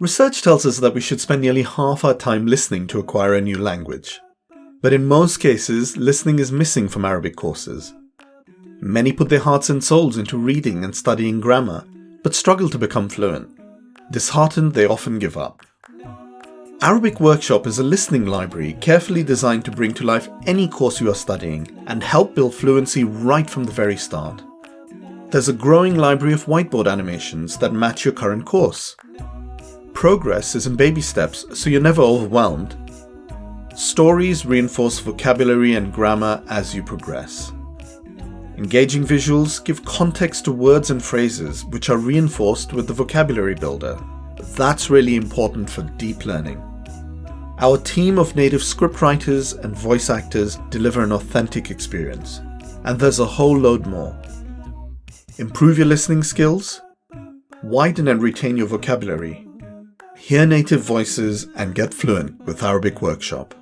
Research tells us that we should spend nearly half our time listening to acquire a new language. But in most cases, listening is missing from Arabic courses. Many put their hearts and souls into reading and studying grammar, but struggle to become fluent. Disheartened, they often give up. Arabic Workshop is a listening library carefully designed to bring to life any course you are studying and help build fluency right from the very start. There's a growing library of whiteboard animations that match your current course. Progress is in baby steps, so you're never overwhelmed. Stories reinforce vocabulary and grammar as you progress. Engaging visuals give context to words and phrases, which are reinforced with the vocabulary builder. That's really important for deep learning. Our team of native scriptwriters and voice actors deliver an authentic experience. And there's a whole load more. Improve your listening skills, widen and retain your vocabulary, hear native voices, and get fluent with Arabic Workshop.